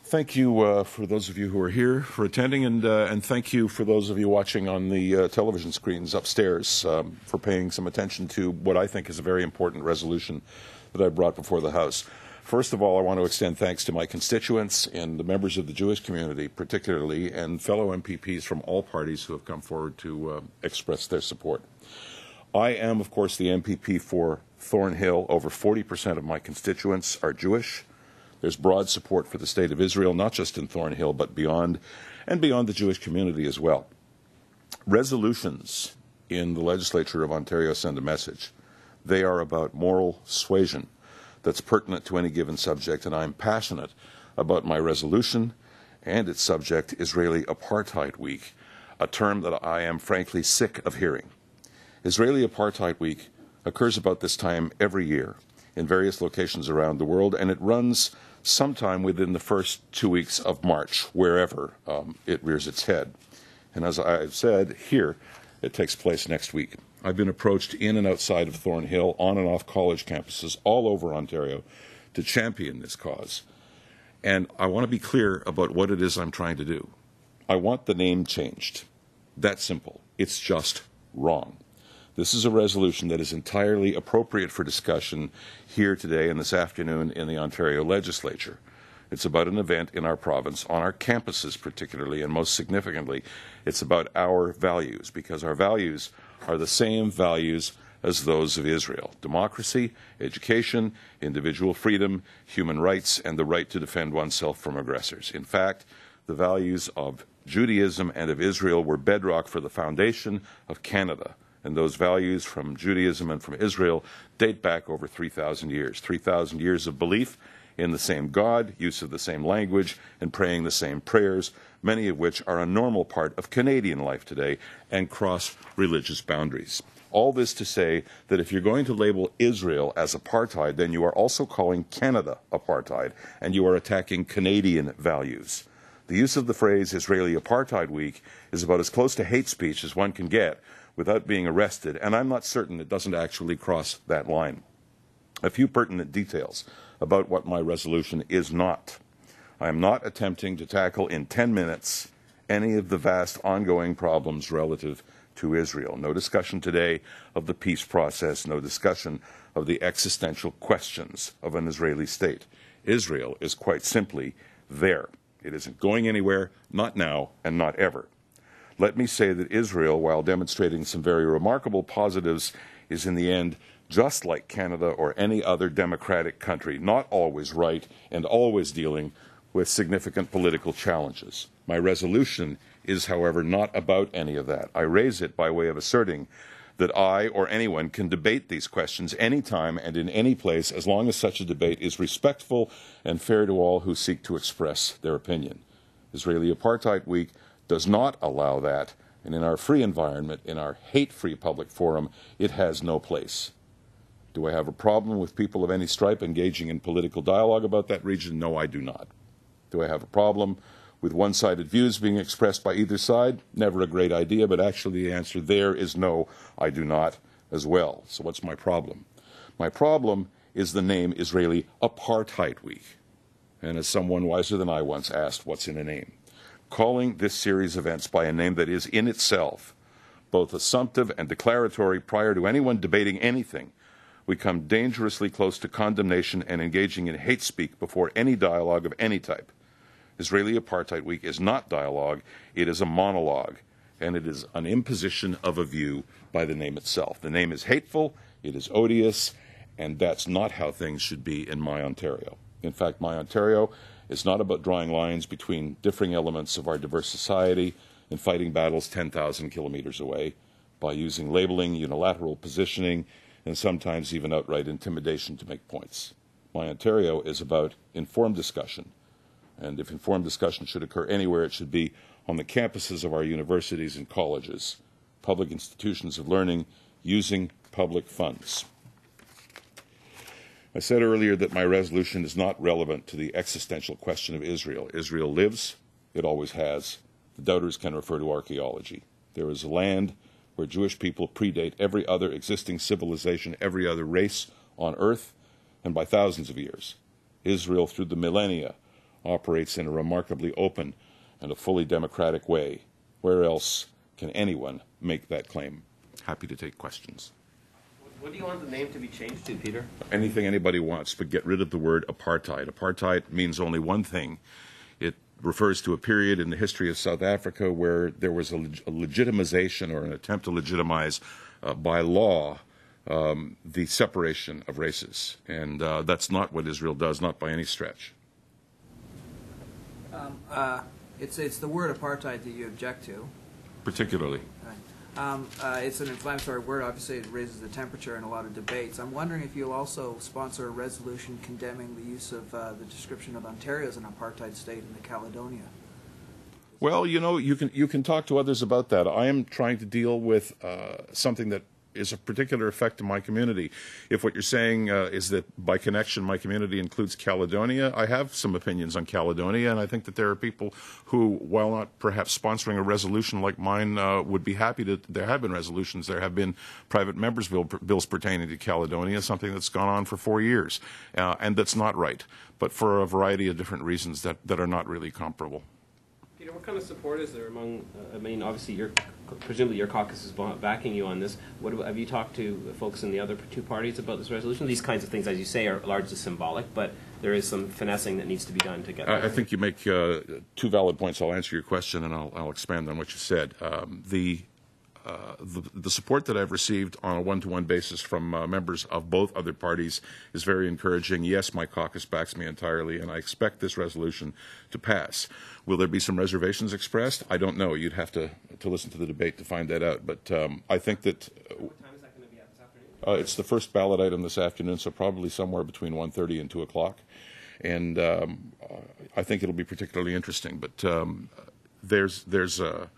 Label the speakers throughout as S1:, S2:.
S1: Thank you for those of you who are here for attending, and thank you for those of you watching on the television screens upstairs for paying some attention to what I think is a very important resolution that I brought before the House. First of all, I want to extend thanks to my constituents and the members of the Jewish community particularly, and fellow MPPs from all parties who have come forward to express their support. I am, of course, the MPP for Thornhill. Over 40% of my constituents are Jewish. There's broad support for the State of Israel, not just in Thornhill, but beyond, and beyond the Jewish community as well. Resolutions in the legislature of Ontario send a message. They are about moral suasion that's pertinent to any given subject, and I'm passionate about my resolution and its subject, Israeli Apartheid Week, a term that I am frankly sick of hearing. Israeli Apartheid Week occurs about this time every year in various locations around the world, and it runs sometime within the first 2 weeks of March, wherever it rears its head. And as I've said, here it takes place next week. I've been approached in and outside of Thornhill, on and off college campuses all over Ontario to champion this cause. And I want to be clear about what it is I'm trying to do. I want the name changed. That's simple. It's just wrong. This is a resolution that is entirely appropriate for discussion here today and this afternoon in the Ontario Legislature. It's about an event in our province, on our campuses particularly, and most significantly, it's about our values, because our values are the same values as those of Israel: democracy, education, individual freedom, human rights, and the right to defend oneself from aggressors. In fact, the values of Judaism and of Israel were bedrock for the foundation of Canada. And those values from Judaism and from Israel date back over 3,000 years. 3,000 years of belief in the same God, use of the same language, and praying the same prayers, many of which are a normal part of Canadian life today and cross religious boundaries. All this to say that if you're going to label Israel as apartheid, then you are also calling Canada apartheid, and you are attacking Canadian values. The use of the phrase Israeli Apartheid Week is about as close to hate speech as one can get without being arrested, and I'm not certain it doesn't actually cross that line. A few pertinent details about what my resolution is not. I am not attempting to tackle in 10 minutes any of the vast ongoing problems relative to Israel. No discussion today of the peace process, no discussion of the existential questions of an Israeli state. Israel is quite simply there. It isn't going anywhere, not now, and not ever. Let me say that Israel, while demonstrating some very remarkable positives, is in the end just like Canada or any other democratic country, not always right and always dealing with significant political challenges. My resolution is, however, not about any of that. I raise it by way of asserting that I or anyone can debate these questions anytime and in any place as long as such a debate is respectful and fair to all who seek to express their opinion. Israeli Apartheid Week does not allow that, and in our free environment, in our hate-free public forum, it has no place. Do I have a problem with people of any stripe engaging in political dialogue about that region? No, I do not. Do I have a problem with one-sided views being expressed by either side? Never a great idea, but actually the answer there is no, I do not as well. So what's my problem? My problem is the name Israeli Apartheid Week. And as someone wiser than I once asked, what's in a name? Calling this series of events by a name that is in itself both assumptive and declaratory prior to anyone debating anything, we come dangerously close to condemnation and engaging in hate speak before any dialogue of any type. Israeli Apartheid Week is not dialogue, it is a monologue, and it is an imposition of a view by the name itself. The name is hateful, it is odious, and that's not how things should be in my Ontario. In fact, my Ontario is not about drawing lines between differing elements of our diverse society and fighting battles 10,000 kilometers away by using labeling, unilateral positioning, and sometimes even outright intimidation to make points. My Ontario is about informed discussion, and if informed discussion should occur anywhere, it should be on the campuses of our universities and colleges, public institutions of learning, using public funds. I said earlier that my resolution is not relevant to the existential question of Israel. Israel lives, it always has. The doubters can refer to archaeology. There is a land where Jewish people predate every other existing civilization, every other race on earth, and by thousands of years. Israel, through the millennia, operates in a remarkably open and a fully democratic way. Where else can anyone make that claim? Happy to take questions.
S2: What do you want the name to be changed to, Peter?
S1: Anything anybody wants, but get rid of the word apartheid. Apartheid means only one thing. It refers to a period in the history of South Africa where there was a legitimization or an attempt to legitimize by law the separation of races. And that's not what Israel does, not by any stretch.
S3: It's the word apartheid that you object to.
S1: Particularly.
S3: It's an inflammatory word. Obviously, it raises the temperature in a lot of debates. I'm wondering if you'll also sponsor a resolution condemning the use of the description of Ontario as an apartheid state in the Caledonia.
S1: Well, you know, you can talk to others about that. I am trying to deal with something that is a particular effect in my community. If what you're saying is that by connection my community includes Caledonia, I have some opinions on Caledonia, and I think that there are people who, while not perhaps sponsoring a resolution like mine, would be happy to. There have been resolutions. There have been private members' bills pertaining to Caledonia, something that's gone on for 4 years, and that's not right, but for a variety of different reasons that are not really comparable.
S2: Peter, what kind of support is there among, I mean, obviously presumably your caucus is backing you on this. Have you talked to folks in the other two parties about this resolution? These kinds of things, as you say, are largely symbolic, but there is some finessing that needs to be done to get there.
S1: I think you make two valid points. I'll answer your question and I'll expand on what you said. The support that I've received on a one-to-one basis from members of both other parties is very encouraging. Yes, my caucus backs me entirely, and I expect this resolution to pass. Will there be some reservations expressed? I don't know. You'd have to listen to the debate to find that out. But I think that
S2: what time is that going to be at this afternoon?
S1: It's the first ballot item this afternoon, so probably somewhere between 1:30 and 2 o'clock. And I think it'll be particularly interesting. But there's a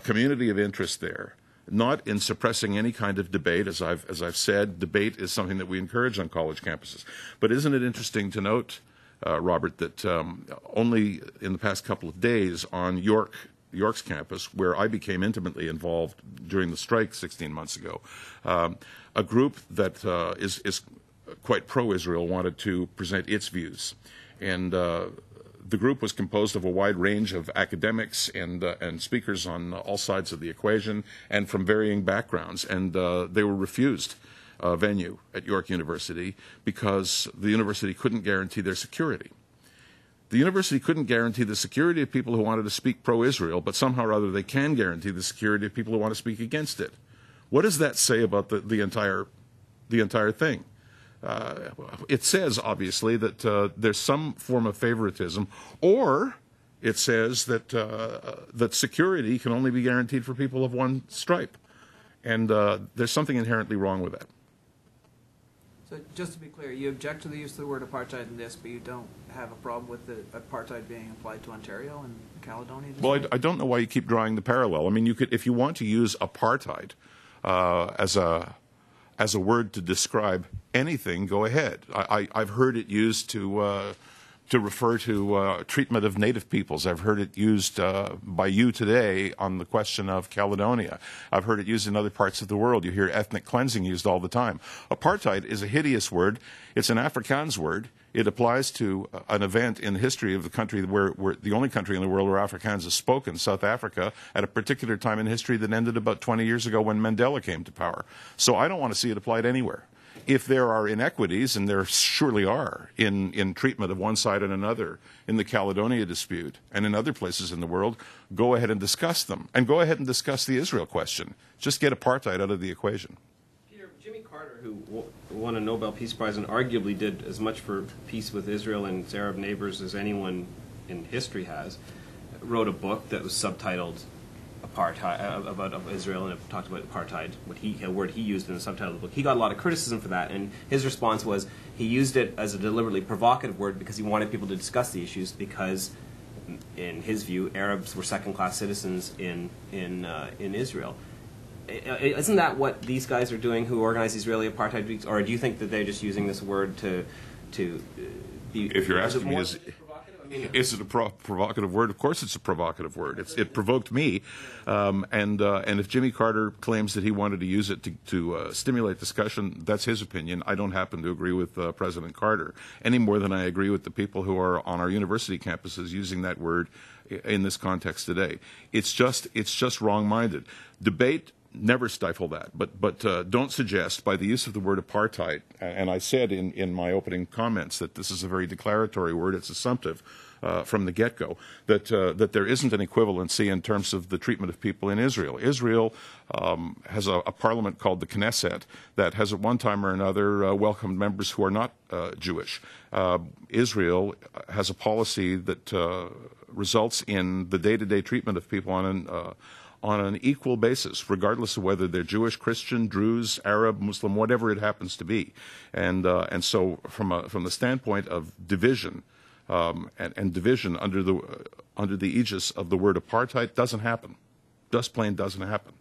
S1: community of interest there. Not in suppressing any kind of debate, as I've said. Debate is something that we encourage on college campuses. But isn't it interesting to note, Robert, that only in the past couple of days on York's campus, where I became intimately involved during the strike 16 months ago, a group that is quite pro-Israel wanted to present its views, and the group was composed of a wide range of academics and speakers on all sides of the equation and from varying backgrounds. And they were refused a venue at York University because the university couldn't guarantee their security. The university couldn't guarantee the security of people who wanted to speak pro-Israel, but somehow or other they can guarantee the security of people who want to speak against it. What does that say about the entire thing? It says, obviously, that there's some form of favoritism, or it says that that security can only be guaranteed for people of one stripe, and there's something inherently wrong with that.
S3: So just to be clear, you object to the use of the word apartheid in this, but you don't have a problem with the apartheid being applied to Ontario and Caledonia?
S1: Well, I don't know why you keep drawing the parallel. I mean, you could, if you want to use apartheid as a word to describe anything, go ahead. I've heard it used to refer to treatment of native peoples. I've heard it used by you today on the question of Caledonia. I've heard it used in other parts of the world. You hear ethnic cleansing used all the time. Apartheid is a hideous word. It's an Afrikaans word. It applies to an event in the history of the country where the only country in the world where Afrikaans is spoken, South Africa, at a particular time in history that ended about 20 years ago when Mandela came to power. So I don't want to see it applied anywhere. If there are inequities, and there surely are, in treatment of one side and another in the Caledonia dispute and in other places in the world, go ahead and discuss them. And go ahead and discuss the Israel question. Just get apartheid out of the equation.
S2: Peter, Jimmy Carter, who won a Nobel Peace Prize and arguably did as much for peace with Israel and its Arab neighbors as anyone in history has, wrote a book that was subtitled apartheid, about Israel, and it talked about apartheid, a word he used in the subtitle of the book. He got a lot of criticism for that, and his response was he used it as a deliberately provocative word because he wanted people to discuss the issues, because in his view Arabs were second-class citizens in Israel. Isn't that what these guys are doing who organize Israeli Apartheid weeks, or do you think that they're just using this word to be...
S1: If you're asking me, Is it a provocative word? Of course it's a provocative word. It provoked me. And if Jimmy Carter claims that he wanted to use it to stimulate discussion, that's his opinion. I don't happen to agree with President Carter any more than I agree with the people who are on our university campuses using that word in this context today. It's just wrong-minded. Debate, never stifle that, but don't suggest by the use of the word apartheid, and I said in my opening comments that this is a very declaratory word, it's assumptive from the get-go, that there isn't an equivalency in terms of the treatment of people in Israel. Israel has a parliament called the Knesset that has at one time or another welcomed members who are not Jewish. Israel has a policy that results in the day-to-day treatment of people on an equal basis, regardless of whether they're Jewish, Christian, Druze, Arab, Muslim, whatever it happens to be. And so from the standpoint of division, and division under the aegis of the word apartheid doesn't happen. Just plain doesn't happen.